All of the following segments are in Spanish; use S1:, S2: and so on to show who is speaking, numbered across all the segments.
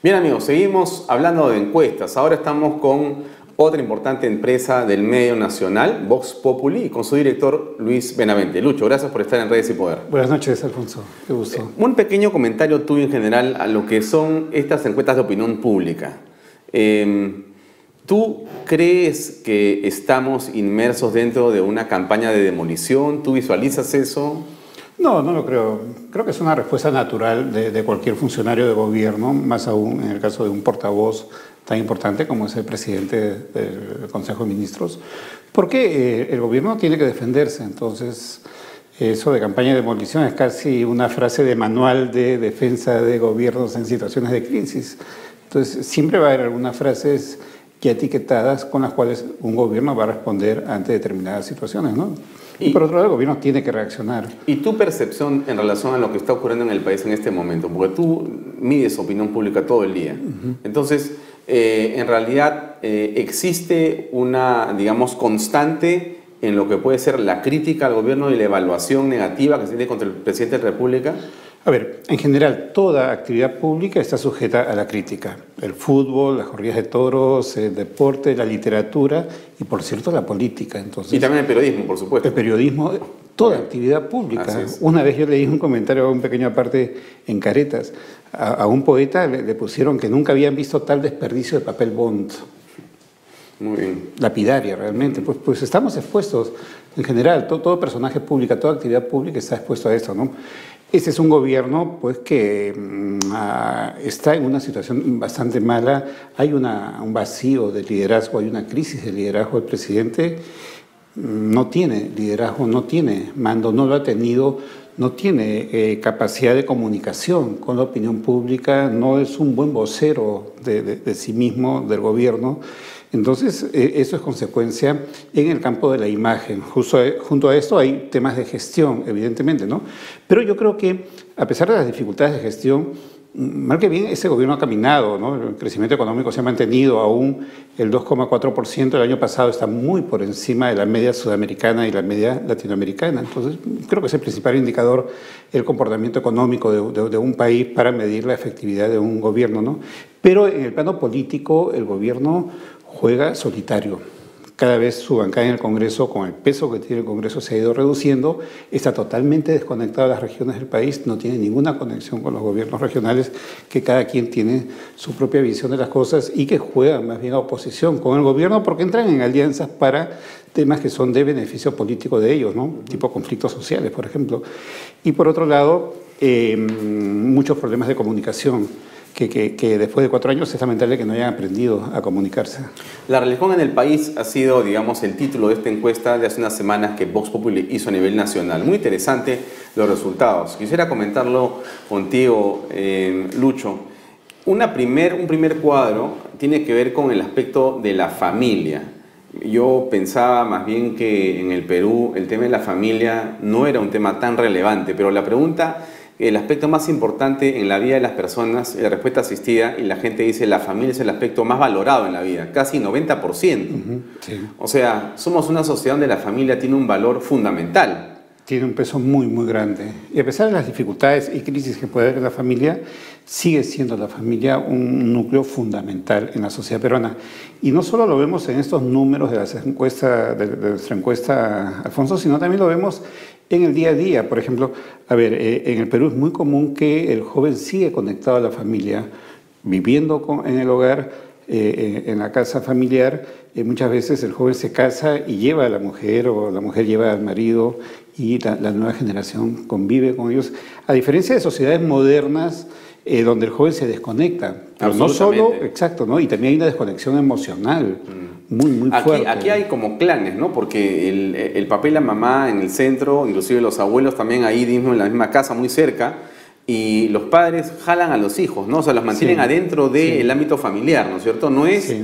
S1: Bien amigos, seguimos hablando de encuestas. Ahora estamos con otra importante empresa del medio nacional, Vox Populi, y con su director Luis Benavente. Lucho, gracias por estar en Redes y Poder.
S2: Buenas noches, Alfonso. Qué gusto.
S1: Un pequeño comentario tuyo en general a lo que son estas encuestas de opinión pública. ¿Tú crees que estamos inmersos dentro de una campaña de demolición? ¿Tú visualizas eso?
S2: No, no lo creo. Creo que es una respuesta natural de cualquier funcionario de gobierno, más aún en el caso de un portavoz tan importante como es el presidente del Consejo de Ministros, porque el gobierno tiene que defenderse. Entonces, eso de campaña de demolición es casi una frase de manual de defensa de gobiernos en situaciones de crisis. Entonces, siempre va a haber algunas frases ya etiquetadas con las cuales un gobierno va a responder ante determinadas situaciones, ¿no? Y por otro lado, el gobierno tiene que reaccionar.
S1: ¿Y tu percepción en relación a lo que está ocurriendo en el país en este momento? Porque tú mides opinión pública todo el día. Entonces, en realidad, existe una, digamos, constante en lo que puede ser la crítica al gobierno y la evaluación negativa que se tiene contra el presidente de la República.
S2: A ver, en general, toda actividad pública está sujeta a la crítica. El fútbol, las corridas de toros, el deporte, la literatura y, por cierto, la política. Entonces,
S1: y también el periodismo, por supuesto.
S2: El periodismo, toda actividad pública. Una vez yo leí un comentario, un pequeño aparte en Caretas. A un poeta le pusieron que nunca habían visto tal desperdicio de papel bond.
S1: Muy bien.
S2: Lapidaria, realmente. Pues estamos expuestos, en general, todo personaje público, toda actividad pública está expuesto a esto, ¿no? Este es un gobierno pues, que está en una situación bastante mala. Hay un vacío de liderazgo, hay una crisis de liderazgo. El presidente no tiene liderazgo, no tiene mando, no lo ha tenido, no tiene capacidad de comunicación con la opinión pública, no es un buen vocero de sí mismo, del gobierno. Entonces, eso es consecuencia en el campo de la imagen. Junto a esto hay temas de gestión, evidentemente, ¿no? Pero yo creo que, a pesar de las dificultades de gestión, mal que bien, ese gobierno ha caminado, ¿no? El crecimiento económico se ha mantenido, aún el 2,4% del año pasado está muy por encima de la media sudamericana y la media latinoamericana. Entonces, creo que es el principal indicador el comportamiento económico de un país para medir la efectividad de un gobierno, ¿no? Pero en el plano político, el gobierno juega solitario. Cada vez su bancada en el Congreso, con el peso que tiene el Congreso, se ha ido reduciendo, está totalmente desconectado de las regiones del país, no tiene ninguna conexión con los gobiernos regionales, que cada quien tiene su propia visión de las cosas y que juegan más bien a oposición con el gobierno porque entran en alianzas para temas que son de beneficio político de ellos, ¿no? Tipo conflictos sociales, por ejemplo. Y por otro lado, muchos problemas de comunicación. Que después de 4 años es lamentable que no hayan aprendido a comunicarse.
S1: La religión en el país ha sido, digamos, el título de esta encuesta de hace unas semanas que Vox Populi hizo a nivel nacional. Muy interesante los resultados. Quisiera comentarlo contigo, Lucho. Un primer cuadro tiene que ver con el aspecto de la familia. Yo pensaba más bien que en el Perú el tema de la familia no era un tema tan relevante, pero la pregunta... El aspecto más importante en la vida de las personas es la respuesta asistida y la gente dice la familia es el aspecto más valorado en la vida, casi 90%.
S2: Sí.
S1: O sea, somos una sociedad donde la familia tiene un valor fundamental.
S2: Tiene un peso muy, muy grande. Y a pesar de las dificultades y crisis que puede haber en la familia, sigue siendo la familia un núcleo fundamental en la sociedad peruana. Y no solo lo vemos en estos números de nuestra encuesta, Alfonso, sino también lo vemos en el día a día. Por ejemplo, en el Perú es muy común que el joven sigue conectado a la familia, viviendo en el hogar, en la casa familiar. Muchas veces el joven se casa y lleva a la mujer o la mujer lleva al marido y la nueva generación convive con ellos. A diferencia de sociedades modernas donde el joven se desconecta. Pero no solo, exacto, ¿no? Y también hay una desconexión emocional muy, muy fuerte.
S1: Aquí hay como clanes, ¿no? Porque el papá y la mamá en el centro, inclusive los abuelos también ahí mismo en la misma casa, muy cerca, y los padres jalan a los hijos, ¿no? O sea, los mantienen adentro del ámbito familiar, ¿no es cierto? No es... Sí.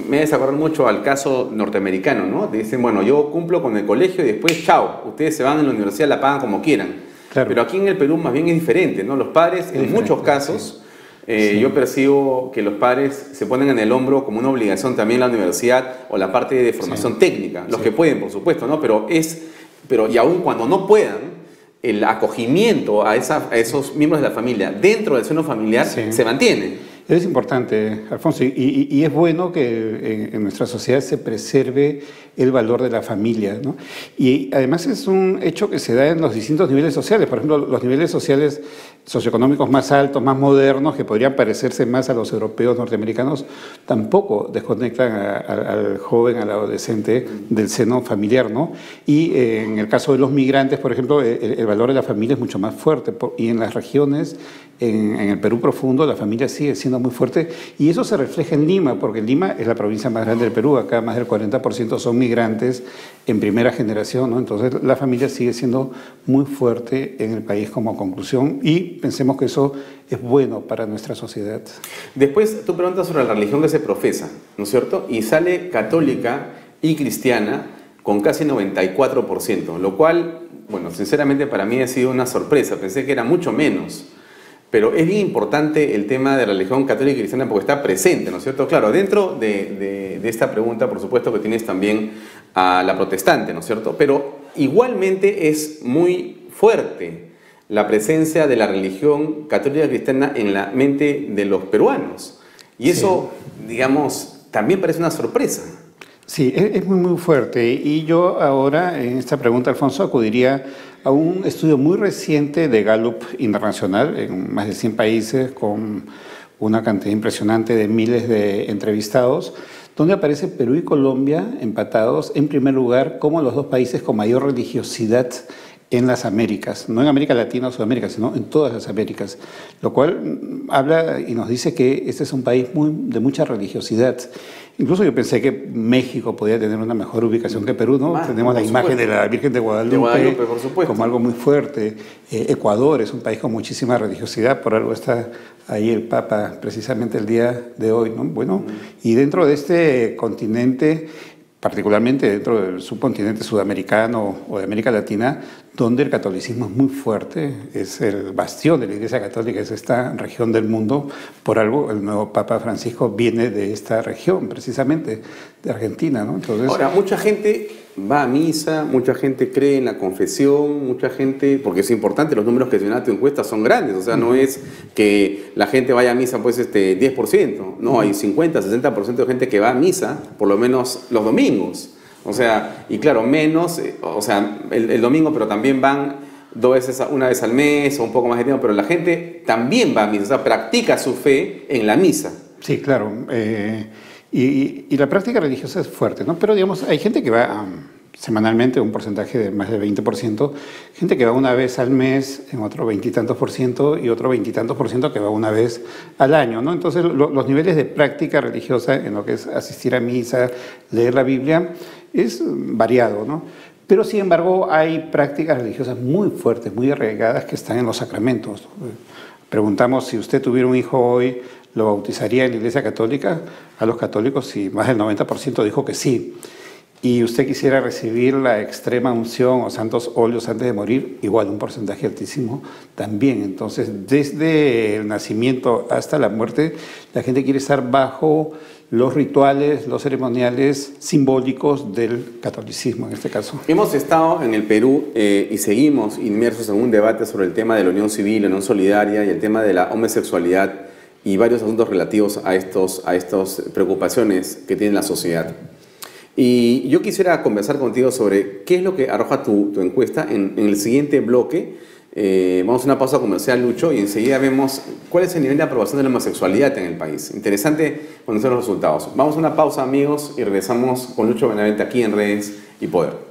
S1: Me hace acordar mucho al caso norteamericano, ¿no? Te dicen, bueno, yo cumplo con el colegio y después, chao, ustedes se van a la universidad, la pagan como quieran. Claro. Pero aquí en el Perú más bien es diferente, ¿no? Los padres, en muchos casos, yo percibo que los padres se ponen en el hombro como una obligación también la universidad o la parte de formación técnica. Los que pueden, por supuesto, ¿no? Pero y aún cuando no puedan, el acogimiento a esos miembros de la familia dentro del seno familiar se mantiene.
S2: Es importante, Alfonso, y es bueno que en nuestra sociedad se preserve el valor de la familia, ¿no? Y además es un hecho que se da en los distintos niveles sociales. Por ejemplo, los niveles sociales socioeconómicos más altos, más modernos, que podrían parecerse más a los europeos norteamericanos, tampoco desconectan al joven, al adolescente del seno familiar, ¿no? Y en el caso de los migrantes, por ejemplo, el valor de la familia es mucho más fuerte. Y en las regiones, en el Perú profundo, la familia sigue siendo muy fuerte. Y eso se refleja en Lima, porque Lima es la provincia más grande del Perú. Acá más del 40% son migrantes en primera generación, ¿no? Entonces la familia sigue siendo muy fuerte en el país como conclusión, y pensemos que eso es bueno para nuestra sociedad.
S1: Después tú preguntas sobre la religión que se profesa, ¿no es cierto? Y sale católica y cristiana con casi 94%, lo cual, bueno, sinceramente para mí ha sido una sorpresa. Pensé que era mucho menos. Pero es bien importante el tema de la religión católica y cristiana porque está presente, ¿no es cierto? Claro, dentro de esta pregunta, por supuesto que tienes también a la protestante, ¿no es cierto? Pero igualmente es muy fuerte la presencia de la religión católica y cristiana en la mente de los peruanos. Y eso, digamos, también parece una sorpresa.
S2: Sí, es muy fuerte. Y yo ahora, en esta pregunta, Alfonso, acudiría a un estudio muy reciente de Gallup Internacional, en más de 100 países, con una cantidad impresionante de miles de entrevistados, donde aparece Perú y Colombia empatados en primer lugar como los dos países con mayor religiosidad en las Américas, no en América Latina o Sudamérica, sino en todas las Américas, lo cual habla y nos dice que este es un país de mucha religiosidad. Incluso yo pensé que México podía tener una mejor ubicación que Perú, ¿no? Tenemos la imagen de la Virgen de Guadalupe,
S1: por supuesto,
S2: como algo muy fuerte. Ecuador es un país con muchísima religiosidad, por algo está ahí el Papa precisamente el día de hoy, ¿no? Bueno, y dentro de este continente, particularmente dentro del subcontinente sudamericano o de América Latina, donde el catolicismo es muy fuerte, es el bastión de la Iglesia Católica, es esta región del mundo. Por algo, el nuevo Papa Francisco viene de esta región, precisamente, de Argentina, ¿no? Entonces,
S1: ahora, mucha gente va a misa, mucha gente cree en la confesión, mucha gente, porque es importante, los números que tiene tu encuesta son grandes, o sea, no es que la gente vaya a misa pues 10%, no, hay 50, 60% de gente que va a misa, por lo menos los domingos, o sea, y claro, menos, o sea, el domingo, pero también van una vez al mes o un poco más de tiempo, pero la gente también va a misa, o sea, practica su fe en la misa.
S2: Sí, claro. Y la práctica religiosa es fuerte, ¿no? Pero, digamos, hay gente que va semanalmente, un porcentaje de más del 20%, gente que va una vez al mes, en otro 20 y tantos por ciento, y otro 20 y tantos por ciento que va una vez al año, ¿no? Entonces, los niveles de práctica religiosa en lo que es asistir a misa, leer la Biblia, es variado, ¿no? Pero, sin embargo, hay prácticas religiosas muy fuertes, muy arraigadas, que están en los sacramentos. Preguntamos si usted tuviera un hijo hoy, ¿lo bautizaría en la Iglesia Católica? A los católicos, sí, más del 90% dijo que sí. Y usted quisiera recibir la extrema unción o santos óleos antes de morir, igual un porcentaje altísimo también. Entonces, desde el nacimiento hasta la muerte, la gente quiere estar bajo los rituales, los ceremoniales simbólicos del catolicismo, en este caso.
S1: Hemos estado en el Perú y seguimos inmersos en un debate sobre el tema de la unión civil, la unión solidaria y el tema de la homosexualidad y varios asuntos relativos a estas preocupaciones que tiene la sociedad. Y yo quisiera conversar contigo sobre qué es lo que arroja tu encuesta en el siguiente bloque. Vamos a una pausa comercial, Lucho, y enseguida vemos cuál es el nivel de aprobación de la homosexualidad en el país. Interesante conocer los resultados. Vamos a una pausa, amigos, y regresamos con Lucho Benavente aquí en Redes y Poder.